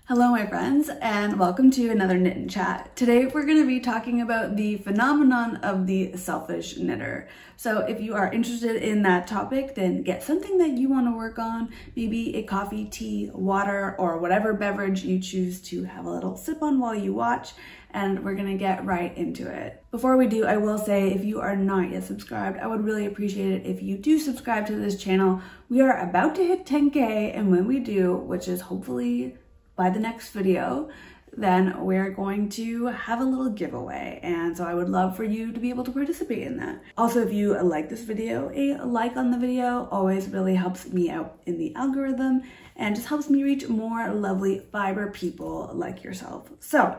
Hello my friends, and welcome to another knit and chat. Today we're going to be talking about the phenomenon of the selfish knitter. So if you are interested in that topic, then get something that you want to work on, maybe a coffee, tea, water, or whatever beverage you choose to have a little sip on while you watch, and we're going to get right into it. Before we do, I will say if you are not yet subscribed, I would really appreciate it if you do subscribe to this channel. We are about to hit 10K, and when we do, which is hopefully by the next video, then we're going to have a little giveaway. And so I would love for you to be able to participate in that. Also, if you like this video, a like on the video always really helps me out in the algorithm and just helps me reach more lovely fiber people like yourself. So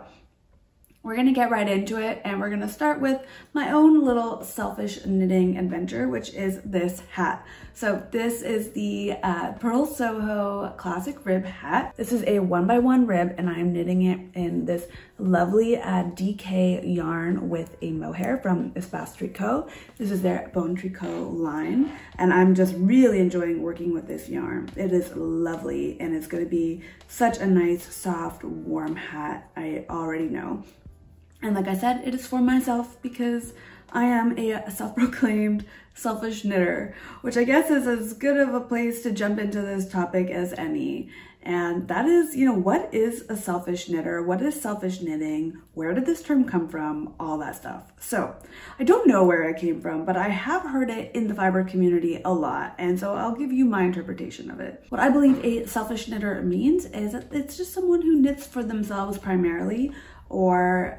we're gonna get right into it, and we're gonna start with my own little selfish knitting adventure, which is this hat. So this is the Purl Soho classic rib hat. This is a 1x1 rib, and I'm knitting it in this lovely DK yarn with a mohair from Espace Tricot. This is their bone tricot line, and I'm just really enjoying working with this yarn. It is lovely, and it's gonna be such a nice, soft, warm hat, I already know. And like I said, it is for myself because I am a self-proclaimed selfish knitter, which I guess is as good of a place to jump into this topic as any. And that is, what is a selfish knitter? What is selfish knitting? Where did this term come from? All that stuff. So I don't know where it came from, but I have heard it in the fiber community a lot. And so I'll give you my interpretation of it. What I believe a selfish knitter means is that it's just someone who knits for themselves primarily, or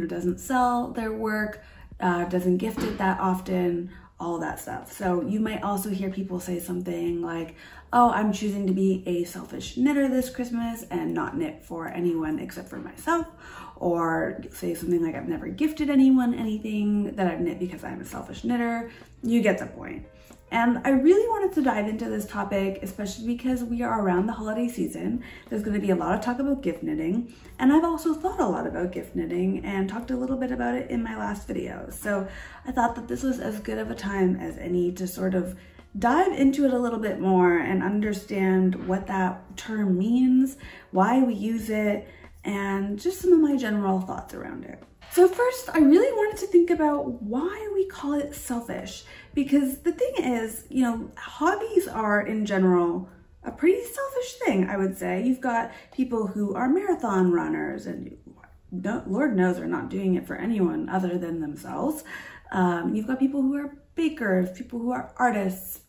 doesn't sell their work, doesn't gift it that often, all that stuff. So you might also hear people say something like, oh, I'm choosing to be a selfish knitter this Christmas and not knit for anyone except for myself, or say something like, I've never gifted anyone anything that I've knit because I'm a selfish knitter. You get the point. And I really wanted to dive into this topic, especially because we are around the holiday season. There's going to be a lot of talk about gift knitting, and I've also thought a lot about gift knitting and talked a little bit about it in my last video. So I thought that this was as good of a time as any to sort of dive into it a little bit more and understand what that term means, why we use it, and just some of my general thoughts around it. So first, I really wanted to think about why we call it selfish, because the thing is, hobbies are in general a pretty selfish thing, I would say. You've got people who are marathon runners, and Lord knows they're not doing it for anyone other than themselves. You've got people who are bakers, people who are artists,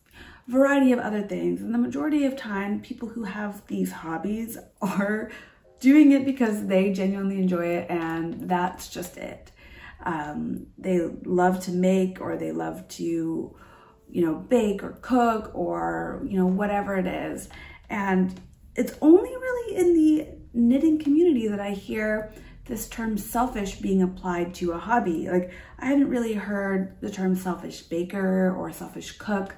variety of other things. And the majority of time, people who have these hobbies are doing it because they genuinely enjoy it, and that's just it. They love to make, or they love to, bake or cook, or, whatever it is. And it's only really in the knitting community that I hear this term selfish being applied to a hobby. Like, I haven't really heard the term selfish baker or selfish cook.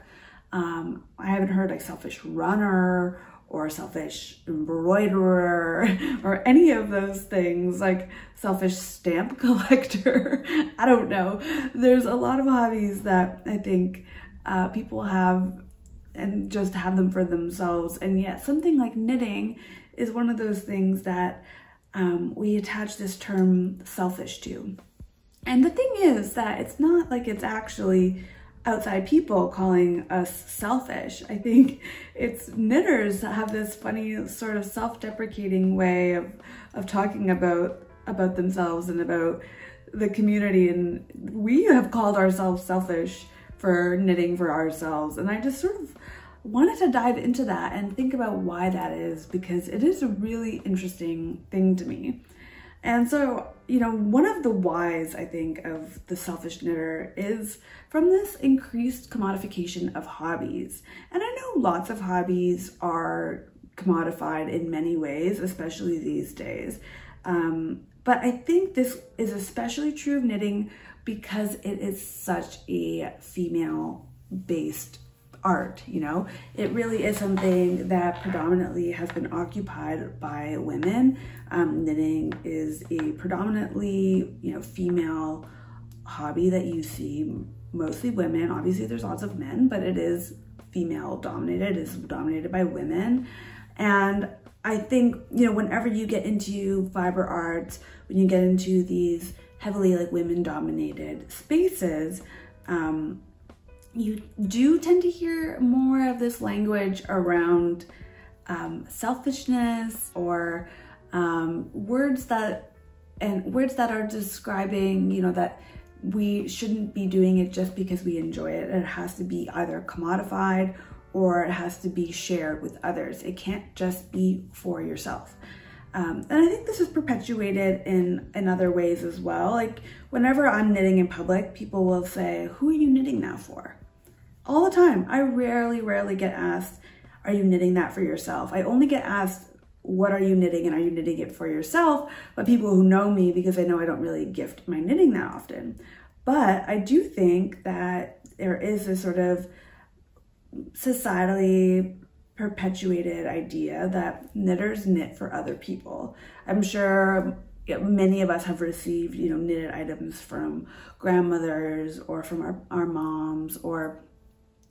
I haven't heard like selfish runner or selfish embroiderer or any of those things, like selfish stamp collector. I don't know. There's a lot of hobbies that I think people have and just have them for themselves. And yet something like knitting is one of those things that we attach this term selfish to. And the thing is that it's not like it's actually outside people calling us selfish. I think it's knitters that have this funny sort of self-deprecating way of talking about themselves and about the community, and we have called ourselves selfish for knitting for ourselves. And I just sort of wanted to dive into that and think about why that is, because it is a really interesting thing to me. And so, one of the whys, I think, of the selfish knitter is from this increased commodification of hobbies. And I know lots of hobbies are commodified in many ways, especially these days. But I think this is especially true of knitting because it is such a female-based art, It really is something that predominantly has been occupied by women. Knitting is a predominantly, female hobby that you see mostly women. Obviously there's lots of men, but it is female dominated, it is dominated by women. And I think, you know, whenever you get into fiber arts, when you get into these heavily like women dominated spaces, you do tend to hear more of this language around selfishness, or words that are describing, you know, that we shouldn't be doing it just because we enjoy it. It has to be either commodified or it has to be shared with others. It can't just be for yourself. And I think this is perpetuated in other ways as well. Like whenever I'm knitting in public, people will say, "Who are you knitting that for?" All the time. I rarely get asked, "Are you knitting that for yourself?" I only get asked, "What are you knitting, and are you knitting it for yourself?" But people who know me, because they know I don't really gift my knitting that often. But I do think that there is this sort of societally perpetuated idea that knitters knit for other people. I'm sure many of us have received, you know, knitted items from grandmothers or from our moms, or,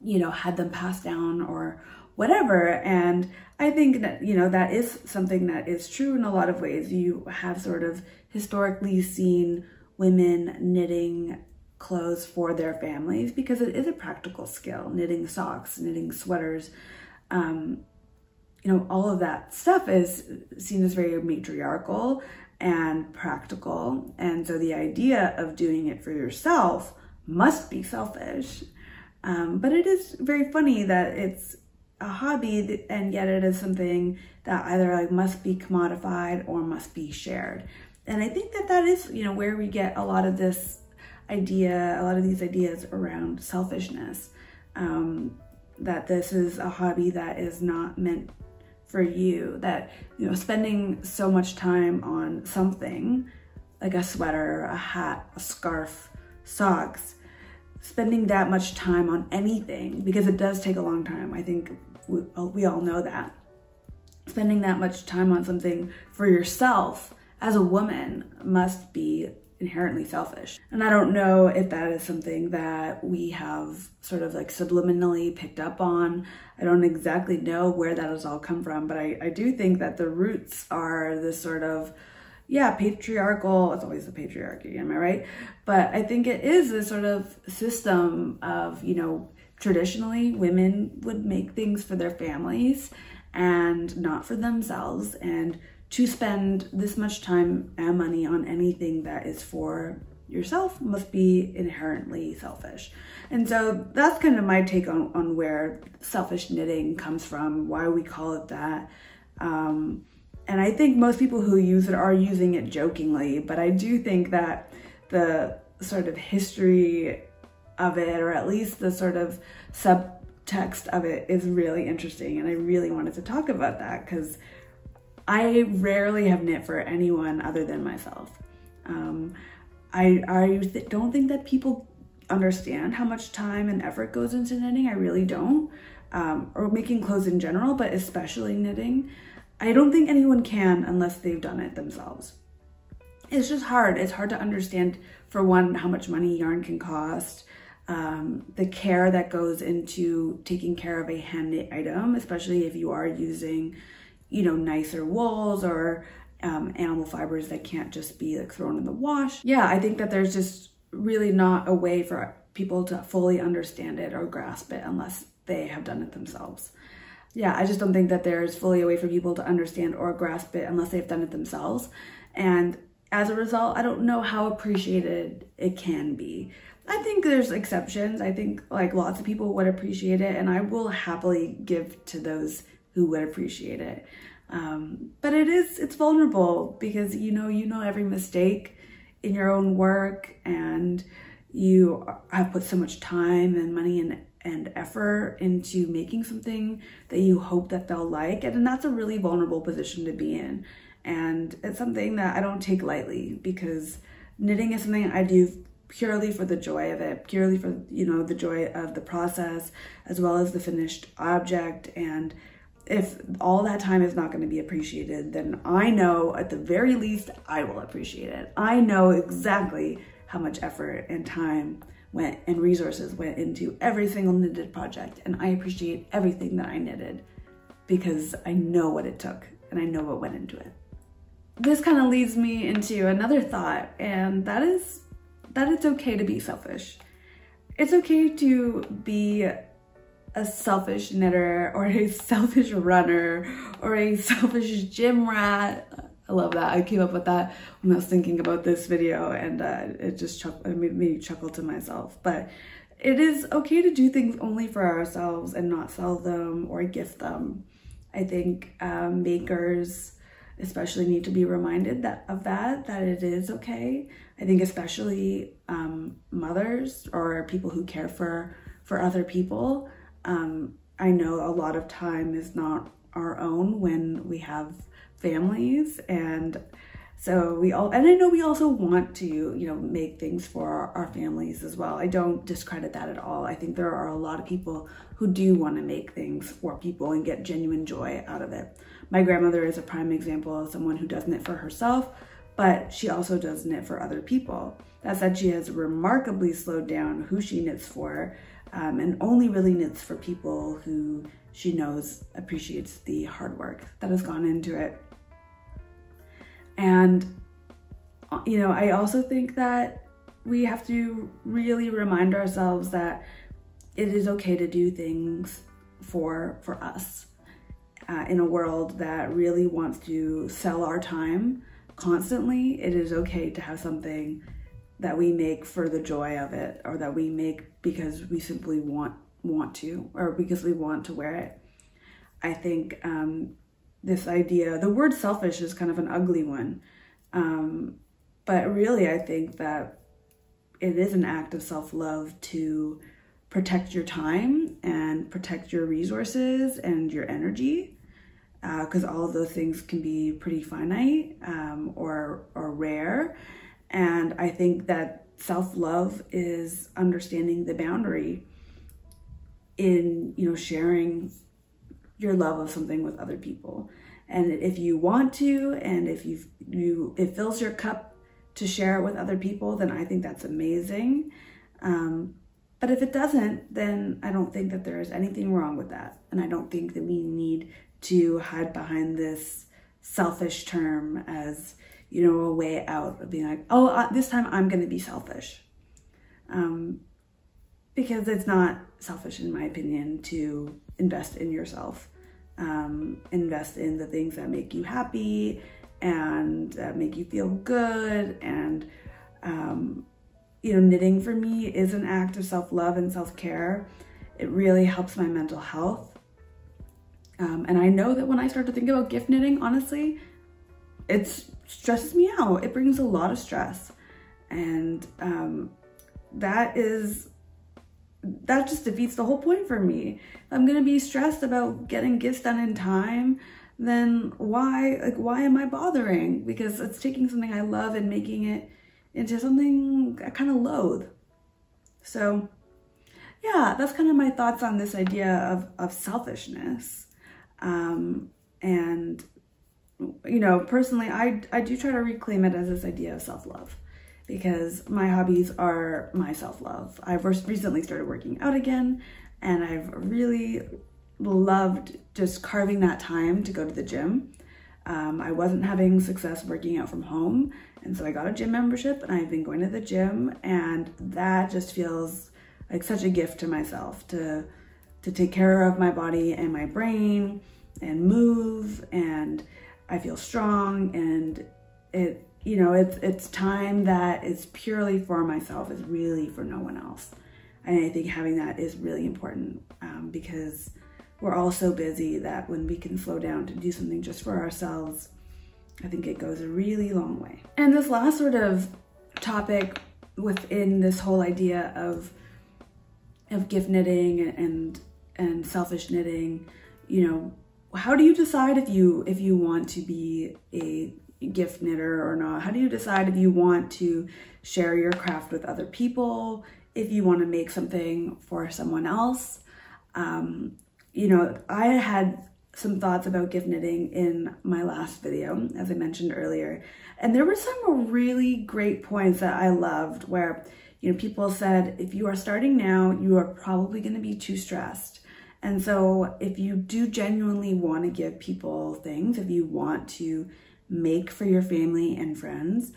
you know, had them passed down or whatever. And I think that, you know, that is something that is true in a lot of ways. You have sort of historically seen women knitting clothes for their families because it is a practical skill. Knitting socks, knitting sweaters, you know, all of that stuff is seen as very matriarchal and practical. And so the idea of doing it for yourself must be selfish. But it is very funny that it's a hobby, and yet it is something that either like must be commodified or must be shared. And I think that that is, you know, where we get a lot of this idea, a lot of these ideas around selfishness, that this is a hobby that is not meant for you, that, you know, spending so much time on something like a sweater, a hat, a scarf, socks, spending that much time on anything, because it does take a long time. I think we all know that. Spending that much time on something for yourself as a woman must be inherently selfish. And I don't know if that is something that we have sort of like subliminally picked up on. I don't exactly know where that has all come from, but I do think that the roots are this sort of, yeah, patriarchal, it's always the patriarchy, am I right? But I think it is this sort of system of, you know, traditionally women would make things for their families and not for themselves, and to spend this much time and money on anything that is for yourself must be inherently selfish. And so that's kind of my take on where selfish knitting comes from, why we call it that. And I think most people who use it are using it jokingly, but I do think that the sort of history of it, or at least the sort of subtext of it, is really interesting. And I really wanted to talk about that because I rarely have knit for anyone other than myself. I don't think that people understand how much time and effort goes into knitting. I really don't. Or making clothes in general, but especially knitting. I don't think anyone can unless they've done it themselves. It's just hard. It's hard to understand, for one, how much money yarn can cost, the care that goes into taking care of a hand knit item, especially if you are using, you know, nicer wools or animal fibers that can't just be like thrown in the wash. Yeah, I think that there's just really not a way for people to fully understand it or grasp it unless they have done it themselves. Yeah, I just don't think that there's fully a way for people to understand or grasp it unless they've done it themselves. And as a result, I don't know how appreciated it can be. I think there's exceptions. I think like lots of people would appreciate it, and I will happily give to those who would appreciate it. But it's vulnerable because you know every mistake in your own work, and you have put so much time and money and effort into making something that you hope that they'll like. And that's a really vulnerable position to be in. And it's something that I don't take lightly, because knitting is something I do purely for the joy of it, purely for, you know, the joy of the process as well as the finished object. And if all that time is not going to be appreciated, then I know at the very least I will appreciate it. I know exactly how much effort and time went and resources went into every single knitted project, and I appreciate everything that I knitted because I know what it took and I know what went into it. This kind of leads me into another thought, and that is that it's okay to be selfish. It's okay to be a selfish knitter or a selfish runner or a selfish gym rat. I love that. I came up with that when I was thinking about this video, and it made me chuckle to myself. But it is okay to do things only for ourselves and not sell them or gift them. I think makers especially need to be reminded that it is okay. I think especially mothers or people who care for other people. I know a lot of time is not our own when we have families, and so I know we also want to, you know, make things for our families as well. I don't discredit that at all. I think there are a lot of people who do want to make things for people and get genuine joy out of it. My grandmother is a prime example of someone who does knit for herself, but she also does knit for other people. That said, she has remarkably slowed down who she knits for, and only really knits for people who she knows appreciates the hard work that has gone into it. And, you know, I also think that we have to really remind ourselves that it is okay to do things for us. In a world that really wants to sell our time constantly, it is okay to have something that we make for the joy of it, or that we make because we simply want to, or because we want to wear it. I think this idea, the word selfish is kind of an ugly one, but really I think that it is an act of self-love to protect your time and protect your resources and your energy, because all of those things can be pretty finite or rare. And I think that self-love is understanding the boundary in, you know, sharing your love of something with other people. And if you want to, and if it fills your cup to share it with other people, then I think that's amazing. But if it doesn't, then I don't think that there is anything wrong with that. And I don't think that we need to hide behind this selfish term as, you know, a way out of being like, oh, this time I'm going to be selfish. Because it's not selfish, in my opinion, to invest in yourself. Invest in the things that make you happy and make you feel good. And, you know, knitting for me is an act of self-love and self-care. It really helps my mental health. And I know that when I start to think about gift knitting, honestly, it stresses me out. It brings a lot of stress. And that just defeats the whole point for me. If I'm gonna be stressed about getting gifts done in time, then why am I bothering? Because it's taking something I love and making it into something I kind of loathe. So yeah, that's kind of my thoughts on this idea of selfishness. And, you know, personally, I do try to reclaim it as this idea of self-love, because my hobbies are my self-love. I've recently started working out again, and I've really loved just carving that time to go to the gym. I wasn't having success working out from home, and so I got a gym membership, and I've been going to the gym, and that just feels like such a gift to myself to take care of my body and my brain and move, and I feel strong, and it's time that is purely for myself, is really for no one else. And I think having that is really important, because we're all so busy that when we can slow down to do something just for ourselves, I think it goes a really long way. And this last sort of topic within this whole idea of gift knitting and selfish knitting, you know, how do you decide if you want to be a gift knitter or not? How do you decide if you want to share your craft with other people, if you want to make something for someone else? You know, I had some thoughts about gift knitting in my last video, as I mentioned earlier, and there were some really great points that I loved where, you know, people said, if you are starting now, you are probably going to be too stressed. And so if you do genuinely want to give people things, if you want to make for your family and friends,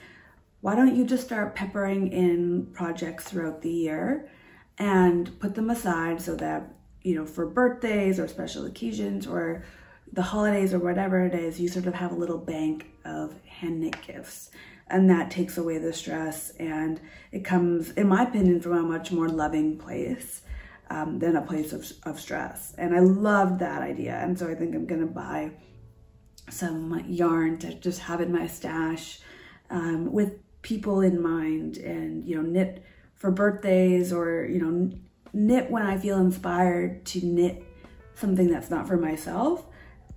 why don't you just start peppering in projects throughout the year and put them aside so that, you know, for birthdays or special occasions or the holidays or whatever it is, you sort of have a little bank of hand knit gifts. And that takes away the stress, and it comes, in my opinion, from a much more loving place than a place of stress. And I loved that idea. And so I think I'm gonna buy some yarn to just have in my stash with people in mind, and, you know, knit for birthdays, or, you know, knit when I feel inspired to knit something that's not for myself,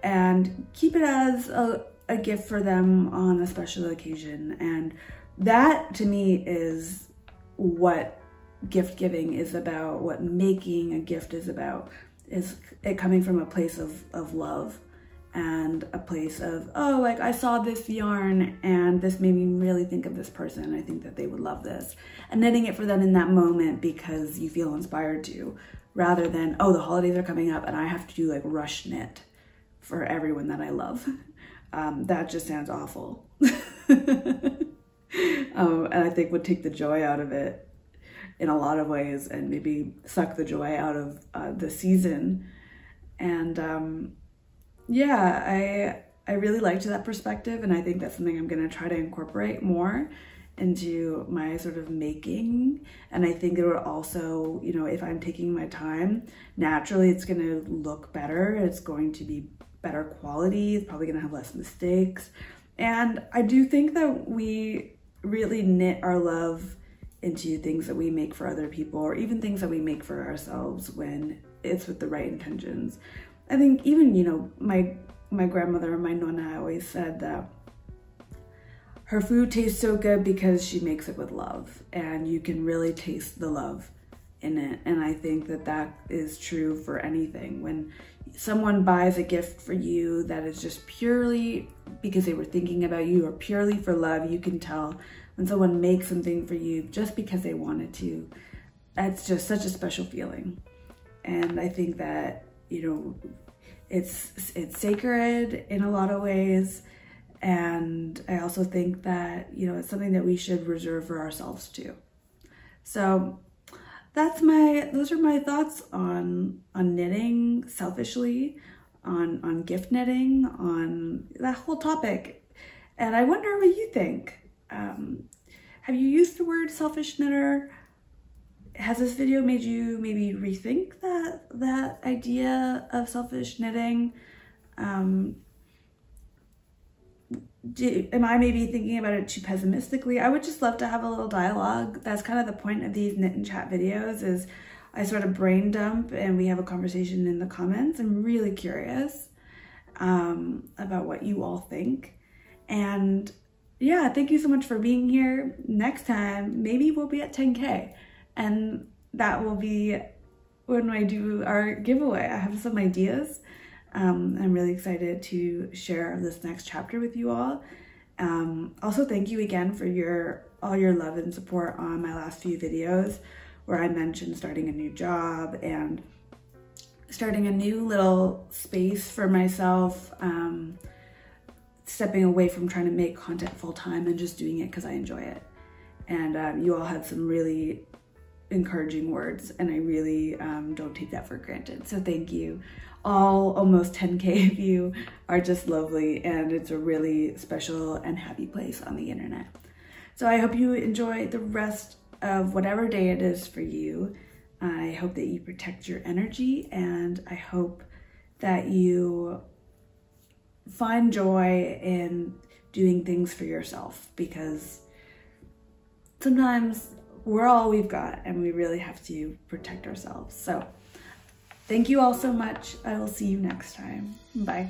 and keep it as a gift for them on a special occasion. And that to me is what gift giving is about, what making a gift is about, is it coming from a place of love and a place of, oh, like I saw this yarn and this made me really think of this person. I think that they would love this. And knitting it for them in that moment because you feel inspired to, rather than, oh, the holidays are coming up and I have to do like rush knit for everyone that I love. That just sounds awful. And I think would take the joy out of it in a lot of ways, and maybe suck the joy out of the season. And yeah, I really liked that perspective, and I think that's something I'm gonna try to incorporate more into my sort of making. And I think it would also, you know, if I'm taking my time, naturally it's gonna look better. It's going to be better quality. It's probably gonna have less mistakes. And I do think that we really knit our love into things that we make for other people, or even things that we make for ourselves when it's with the right intentions. I think even, you know, my grandmother, my nonna, always said that her food tastes so good because she makes it with love, and you can really taste the love in it. And I think that that is true for anything. When someone buys a gift for you that is just purely because they were thinking about you, or purely for love, you can tell when someone makes something for you just because they wanted to. That's just such a special feeling. And I think that, you know, it's sacred in a lot of ways. And I also think that, you know, it's something that we should reserve for ourselves too. So those are my thoughts on knitting selfishly, on gift knitting, on that whole topic. And I wonder what you think. Have you used the word selfish knitter? Has this video made you maybe rethink that idea of selfish knitting? Am I maybe thinking about it too pessimistically? I would just love to have a little dialogue. That's kind of the point of these knit and chat videos, is I sort of brain dump and we have a conversation in the comments. I'm really curious about what you all think. And yeah, thank you so much for being here. Next time, maybe we'll be at 10K, and that will be when I do our giveaway. I have some ideas. I'm really excited to share this next chapter with you all. Also, thank you again for all your love and support on my last few videos, where I mentioned starting a new job and starting a new little space for myself, stepping away from trying to make content full-time and just doing it because I enjoy it. And you all had some really encouraging words, and I really don't take that for granted. So thank you. All almost 10K of you are just lovely, and it's a really special and happy place on the internet. So I hope you enjoy the rest of whatever day it is for you. I hope that you protect your energy, and I hope that you find joy in doing things for yourself, because sometimes we're all we've got and we really have to protect ourselves. So thank you all so much. I will see you next time. Bye.